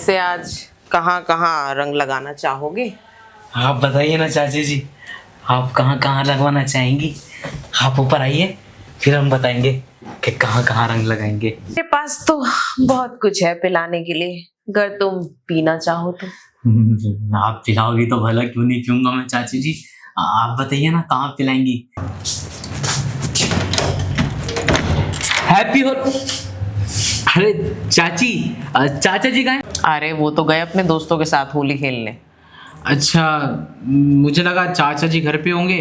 वैसे आज कहाँ कहाँ रंग लगाना चाहोगे? आप बताइए ना चाची जी, आप कहाँ कहाँ लगवाना चाहेंगी? आप ऊपर आइए, फिर हम बताएंगे कि कहाँ कहाँ रंग लगाएंगे। मेरे पास तो बहुत कुछ है पिलाने के लिए, अगर तुम पीना चाहो तो। आप पिलाओगी तो भला क्यों नहीं पीऊंगा मैं चाची जी। आप बताइए ना कहाँ पिलाएंगी। हैप्पी हो। अरे चाची, चाचा जी कहाँ हैं? अरे वो तो गए अपने दोस्तों के साथ होली खेलने। अच्छा, मुझे लगा चाचा जी घर पे होंगे,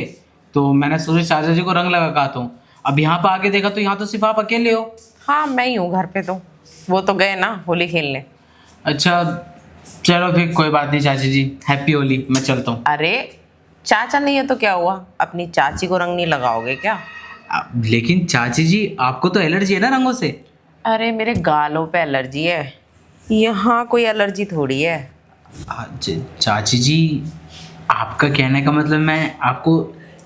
तो मैंने सोचा चाचा जी को रंग लगा का हूँ। अब यहाँ पे आके देखा तो यहाँ तो सिर्फ आप अकेले हो। हाँ मैं ही हूँ घर पे, तो वो तो गए ना होली खेलने। अच्छा चलो फिर कोई बात नहीं चाची जी, हैप्पी होली, मैं चलता हूँ। अरे चाचा नहीं है तो क्या हुआ, अपनी चाची को रंग नहीं लगाओगे क्या? लेकिन चाची जी आपको तो एलर्जी है ना रंगों से। अरे मेरे गालों पे एलर्जी है, यहाँ कोई एलर्जी थोड़ी है। चाची जी आपका कहने का मतलब मैं आपको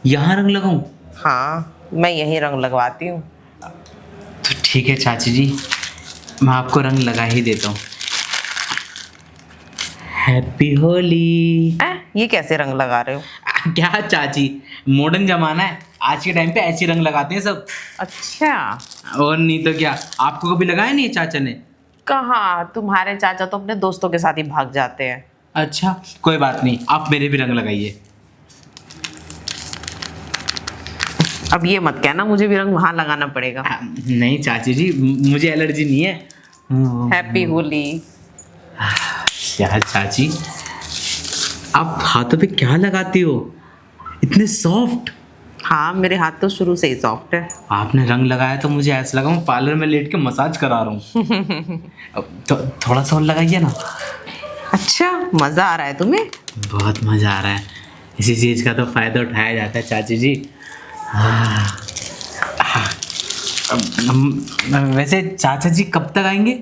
यहाँ रंग लगाऊं? हाँ मैं यही रंग लगवाती हूँ। तो ठीक है चाची जी, मैं आपको रंग लगा ही देता हूँ। हैप्पी होली। ये कैसे रंग लगा रहे हो? क्या चाची, मॉडर्न जमाना है, आज के टाइम पे ऐसे रंग लगाते हैं सब। अच्छा। और नहीं तो क्या, आपको कभी लगाया नहीं है चाचा ने? कहाँ, तुम्हारे चाचा तो अपने दोस्तों के साथ ही भाग जाते हैं। अच्छा कोई बात नहीं, आप मेरे भी रंग लगाइए। अब ये मत कहना मुझे भी रंग वहां लगाना पड़ेगा। नहीं चाची जी, मुझे एलर्जी नहीं है। हैप्पी होली। यार चाची, आप हाथों पे क्या लगाती हो, इतने सॉफ्ट? हाँ मेरे हाथ तो शुरू से ही सॉफ्ट है। आपने रंग लगाया तो मुझे ऐसा लगा मैं पार्लर में लेट के मसाज करा रहा हूँ। तो थोड़ा सा और लगाइए ना। अच्छा मजा आ रहा है तुम्हें? बहुत मजा आ रहा है, इसी चीज का तो फायदा उठाया जाता है चाची जी। वैसे चाचा जी कब तक आएंगे?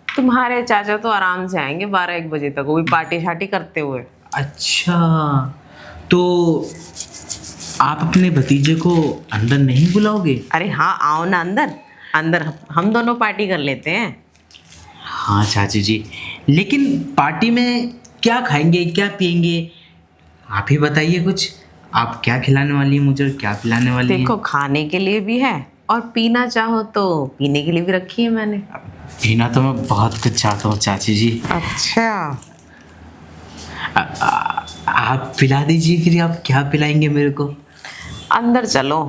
तुम्हारे चाचा तो आराम से आएंगे 12-1 बजे तक, वो भी पार्टी शार्टी करते हुए। अच्छा, तो आप अपने भतीजे को अंदर नहीं बुलाओगे? अरे हाँ आओ ना अंदर, अंदर हम दोनों पार्टी कर लेते हैं। हाँ चाची जी, लेकिन पार्टी में क्या खाएंगे क्या पिएंगे, आप ही बताइए कुछ। आप क्या खिलाने वाली हैं मुझे और क्या पिलाने वाली हैं? देखो खाने के लिए भी है और पीना चाहो तो पीने के लिए भी रखी है मैंने। पीना तो मैं बहुत कुछ चाहता हूँ चाची जी। अच्छा आप पिला दीजिए फिर, आप क्या पिलाएंगे मेरे को? अंदर चलो,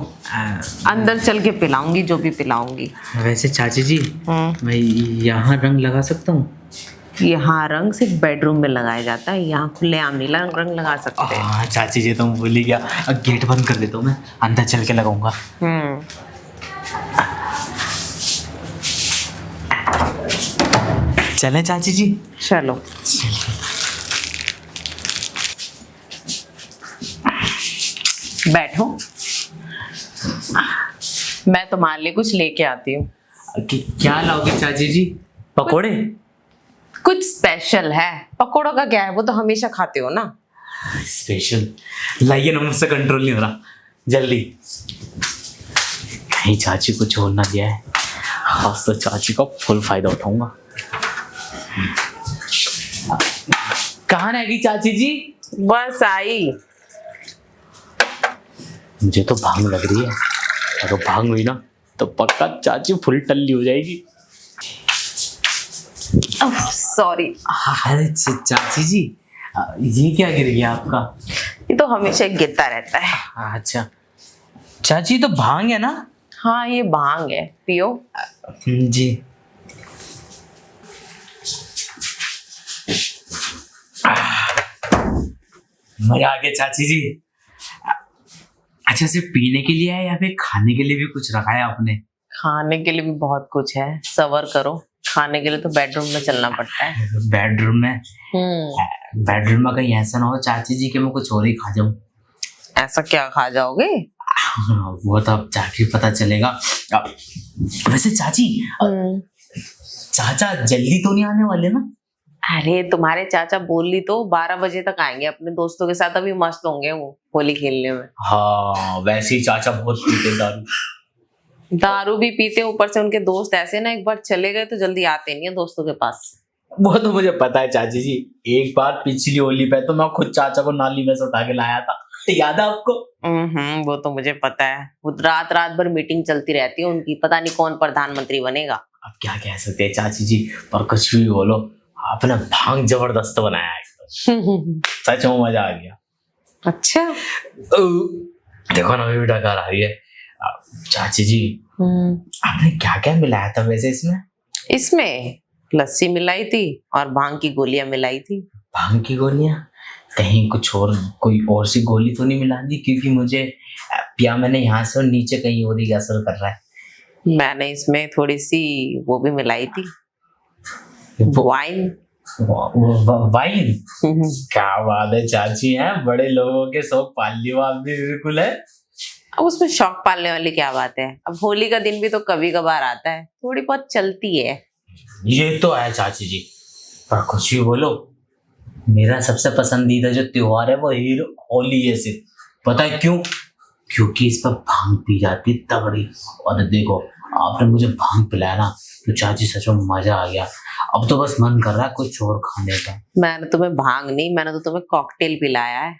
अंदर चल के पिलाऊंगी जो भी पिलाऊंगी। वैसे चाची जी, मैं यहाँ रंग लगा सकता हूँ? यहाँ रंग सिर्फ बेडरूम में लगाया जाता है, यहाँ खुले आम नीला रंग लगा सकते हैं। हाँ चाची जी तो भूल ही गया, गेट बंद कर देता हूँ, मैं अंदर चल के लगाऊंगा। चलें चाची जी? चलो बैठो, मैं तुम्हारे लिए कुछ लेके आती हूँ। क्या लाओगे चाची जी? पकोड़े? कुछ स्पेशल है। पकोड़ों का क्या है, वो तो हमेशा खाते हो ना। स्पेशल लाइए ना, मुझसे कंट्रोल नहीं हो रहा, जल्दी। कहीं चाची को छोड़ ना दिया है, आज तो चाची का फुल फायदा उठाऊंगा। कहाँ रहेगी चाची जी? बस आई। मुझे तो भांग लग रही है, अगर भांग हुई ना तो पक्का चाची फुल टल्ली हो जाएगी। सॉरी। अरे चाची जी, ये क्या गिर गया आपका? ये तो हमेशा गिरता रहता है। अच्छा चाची, तो भांग है ना? हाँ ये भांग है, पियो। जी। मजा आ गया चाची जी। अच्छा, सिर्फ पीने के लिए है या फिर खाने के लिए भी कुछ रखा है आपने? खाने के लिए भी बहुत कुछ है, सबर करो। खाने के लिए तो बेडरूम में चलना पड़ता है। बेडरूम में? बेडरूम में कहीं ऐसा ना हो चाची जी कि मैं कुछ और ही खा जाऊं। ऐसा क्या खा जाओगे? वो तो अब जाके पता चलेगा। वैसे चाची, चाचा जल्दी तो नहीं आने वाले ना? अरे तुम्हारे चाचा बोली तो 12 बजे तक आएंगे अपने दोस्तों के साथ, अभी मस्त होंगे वो होली खेलने में। हाँ वैसे ही चाचा बहुत पीते दारू। दारू भी पीते, ऊपर से उनके दोस्त ऐसे ना, एक बार चले गए तो जल्दी आते नहीं है दोस्तों के पास। वो तो मुझे पता है चाची जी। एक बार पिछली होली पे तो मैं खुद चाचा को नाली में से उठा के लाया था, याद है आपको? वो तो मुझे पता है। वो रात रात भर मीटिंग चलती रहती है उनकी, पता नहीं कौन प्रधानमंत्री बनेगा। अब क्या कह सकते हैं चाची जी, पर कुछ भी बोलो, आपने भांग जबरदस्त बनाया है एकदम। सच में मजा आ गया। अच्छा। देखो ना अभी डकार आ रही है। चाची जी आपने क्या क्या मिलाया था वैसे इसमें? इसमें लस्सी मिलाई थी और भांग की गोलियां मिलाई थी। भांग की गोलियां? कहीं कुछ और, कोई और सी गोली तो नहीं मिला दी? क्योंकि मुझे पिया मैंने यहाँ से और नीचे कहीं और ही असर कर रहा है। मैंने इसमें थोड़ी सी वो भी मिलाई थी, वाइन। वाइन? क्या बात है चाची, है बड़े लोगों के शौक पालने वाली बिल्कुल है। अब उसमें शौक पालने वाली क्या बात है। अब होली का दिन भी तो कभी कभार आता है, थोड़ी बहुत चलती है। ये तो है चाची जी, पर कुछ भी बोलो, मेरा सबसे पसंदीदा जो त्योहार है वो होली है। सिर्फ पता है क्यों? क्योंकि इस पर भांग पी जाती तगड़ी। और देखो आपने मुझे भांग पिलाया ना, तो चाची सच में मजा आ गया। अब तो बस मन कर रहा है कुछ और खाने का। मैंने तुम्हें भांग नहीं, मैंने तो तुम्हें कॉकटेल पिलाया है,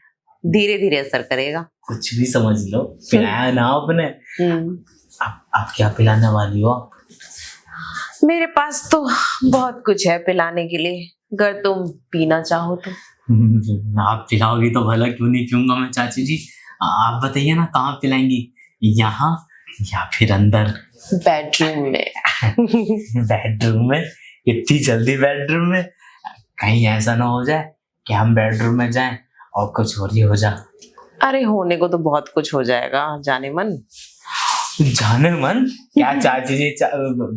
धीरे धीरे असर करेगा। कुछ भी समझ लो, पिलाया ना आपने। अब क्या पिलाने वाली हो आप? मेरे पास तो बहुत कुछ है पिलाने के लिए, अगर तुम पीना चाहो तो। आप पिलाओगी तो भला, क्यों नहीं पीऊंगा मैं चाची जी। आप बताइए ना कहाँ पिलाएंगी, यहाँ या फिर अंदर? बेडरूम में। बेडरूम में? इतनी जल्दी बेडरूम में? कहीं ऐसा ना हो जाए कि हम बेडरूम में जाएं और कुछ और ही हो जाए। अरे होने को तो बहुत कुछ हो जाएगा, जाने मन। जाने मन? क्या चाची जी,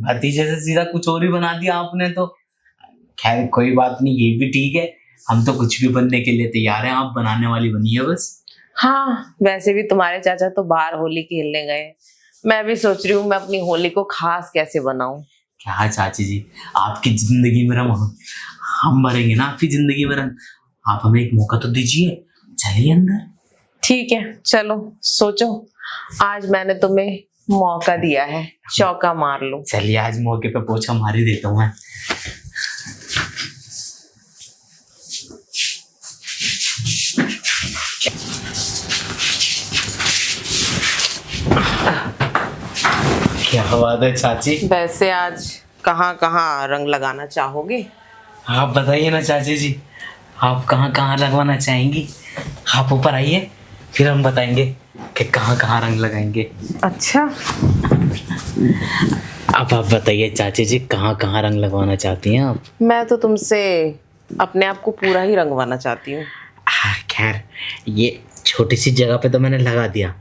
भतीजे से सीधा कुछ और ही बना दिया आपने तो। खैर कोई बात नहीं, ये भी ठीक है। हम तो कुछ भी बनने के लिए तैयार हैं, आप बनाने वाली बनिए बस। हाँ, वैसे भी तुम्हारे चाचा तो बाहर होली खेलने गए, मैं भी सोच रही हूँ मैं अपनी होली को खास कैसे बनाऊं। क्या चाची जी, आपकी जिंदगी में रंग हम भरेंगे ना, आपकी जिंदगी में रंग। आप हमें एक मौका तो दीजिए, चलिए अंदर। ठीक है चलो, सोचो आज मैंने तुम्हें मौका दिया है, चौका मार लो। चलिए आज मौके पे पोछा मार ही देता हूँ मैं। क्या बात है चाची। वैसे आज कहाँ कहाँ रंग लगाना चाहोगे? आप बताइए ना चाची जी, आप कहाँ कहाँ लगवाना चाहेंगी? आप ऊपर आइए, फिर हम बताएंगे कि कहाँ कहाँ रंग लगाएंगे। अच्छा, अब आप बताइए चाची जी, कहाँ कहाँ रंग लगवाना चाहती हैं आप? मैं तो तुमसे अपने आप को पूरा ही रंगवाना चाहती हूँ। खैर ये छोटी सी जगह पे तो मैंने लगा दिया,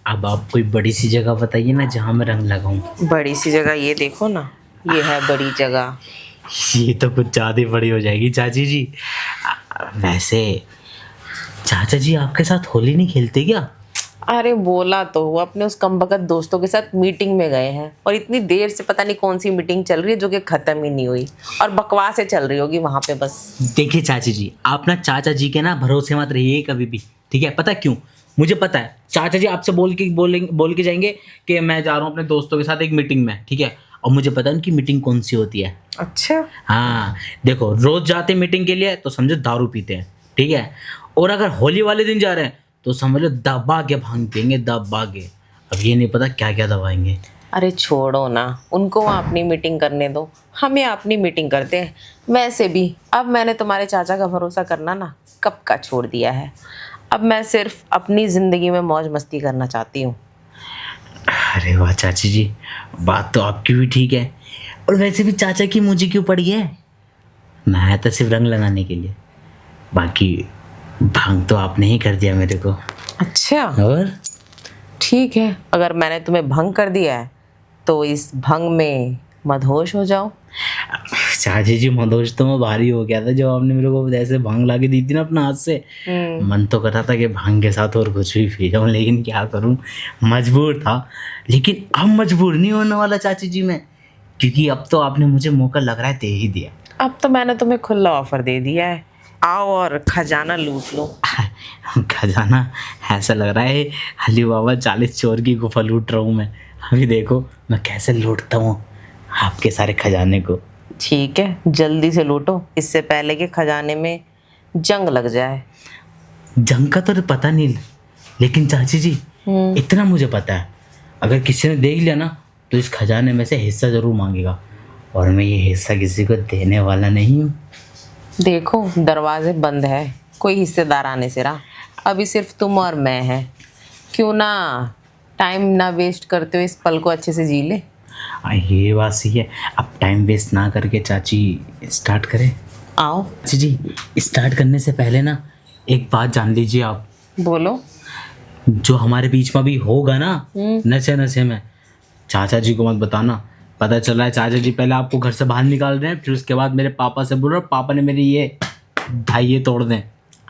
अब आप कोई बड़ी सी जगह बताइए ना जहाँ मैं रंग लगाऊं। बड़ी सी जगह, ये देखो ना, ये है बड़ी जगह। ये तो कुछ ज़्यादा ही बड़ी हो जाएगी चाची जी। वैसे चाचा जी आपके साथ होली नहीं खेलते क्या? अरे बोला तो, वो अपने उस कमबख्त दोस्तों के साथ मीटिंग में गए हैं, और इतनी देर से पता नहीं कौन सी मीटिंग चल रही है जो कि खत्म ही नहीं हुई, और बकवासें चल रही होगी वहां पे बस। देखिए चाची जी, आप ना चाचा जी के ना भरोसे मत रहिए कभी भी, ठीक है? पता क्यों? मुझे पता है चाचा जी आपसे बोल के जाएंगे कि मैं जा रहा हूँ अपने दोस्तों के साथ एक मीटिंग में, ठीक है? और मुझे पता है उनकी मीटिंग कौन सी होती है। अच्छा। हाँ देखो, रोज जाते मीटिंग के लिए तो समझो दारू पीते हैं, ठीक है? और अगर होली वाले दिन जा रहे हैं तो समझ लो दबा के भांग पियेंगे, दबा के। अब ये नहीं पता क्या क्या दबाएंगे। अरे छोड़ो ना, उनको वहाँ अपनी मीटिंग करने दो, हमें अपनी मीटिंग करते हैं। वैसे भी अब मैंने तुम्हारे चाचा का भरोसा करना ना कब का छोड़ दिया है, अब मैं सिर्फ अपनी ज़िंदगी में मौज मस्ती करना चाहती हूँ। अरे वाह चाची जी, बात तो आपकी भी ठीक है। और वैसे भी चाचा की मुझे क्यों पड़ी है? मैं तो सिर्फ रंग लगाने के लिए, बाकी भांग तो आपने ही कर दिया मेरे को। अच्छा, और ठीक है, अगर मैंने तुम्हें भंग कर दिया है तो इस भंग में मदहोश हो जाओ। चाची जी मदहोश तो मैं भारी हो गया था जब आपने मेरे को ऐसे भांग ला के दी थी ना अपने हाथ से। मन तो कर रहा था कि भांग के साथ और कुछ भी पी जाऊँ, लेकिन क्या करूँ, मजबूर था। लेकिन अब मजबूर नहीं होने वाला चाची जी मैं, क्योंकि अब तो आपने मुझे मौका लग रहा है दे ही दिया। अब तो मैंने तुम्हें खुला ऑफर दे दिया है, आओ और खजाना लूट लो। खजाना? ऐसा लग रहा है अली बाबा 40 चोर की गुफा लूट रहा हूँ मैं। अभी देखो मैं कैसे लूटता हूँ आपके सारे खजाने को। ठीक है, जल्दी से लूटो, इससे पहले कि खजाने में जंग लग जाए। जंग का तो पता नहीं, लेकिन चाची जी इतना मुझे पता है, अगर किसी ने देख लिया ना तो इस खजाने में से हिस्सा जरूर मांगेगा, और मैं ये हिस्सा किसी को देने वाला नहीं हूँ। देखो दरवाजे बंद है, कोई हिस्सेदार आने से रहा, अभी सिर्फ तुम और मैं हैं। क्यों ना टाइम ना वेस्ट करते हुए इस पल को अच्छे से जी ले। ये बात सही है। अब टाइम वेस्ट ना करके चाची स्टार्ट करें। आओ। चाची जी स्टार्ट करने से पहले ना एक बात जान लीजिए आप। बोलो। जो हमारे बीच में भी होगा ना नशे नशे में, चाचा जी को मत बताना। पता चल रहा है चाचा जी पहले आपको घर से बाहर निकाल रहे हैं, फिर उसके बाद मेरे पापा से बोल रहे हो पापा ने मेरी ये ढाई तोड़ दें।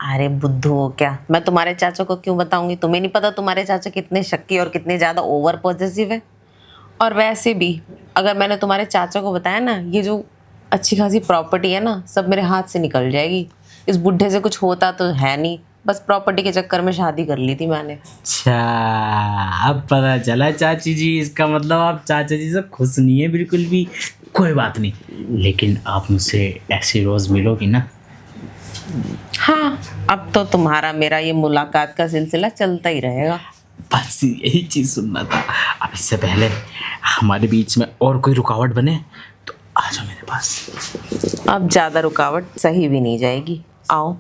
अरे बुद्धू हो क्या, मैं तुम्हारे चाचा को क्यों बताऊंगी? तुम्हें नहीं पता तुम्हारे चाचा कितने शक्की और कितने ज़्यादा ओवर पॉजिटिव है? और वैसे भी अगर मैंने तुम्हारे चाचा को बताया ना, ये जो अच्छी खासी प्रॉपर्टी है ना, सब मेरे हाथ से निकल जाएगी। इस बुढ़े से कुछ होता तो है नहीं, बस प्रॉपर्टी के चक्कर में शादी कर ली थी मैंने। अच्छा अब पता चला चाची जी, इसका मतलब आप चाचा जी से खुश नहीं है बिल्कुल भी। कोई बात नहीं, लेकिन आप मुझसे ऐसी रोज मिलोगी ना? हाँ, अब तो तुम्हारा मेरा ये मुलाकात का सिलसिला चलता ही रहेगा। बस यही चीज़ सुनना था। अब इससे पहले हमारे बीच में और कोई रुकावट बने तो आ जाओ मेरे पास। अब ज़्यादा रुकावट सही भी नहीं जाएगी, आओ।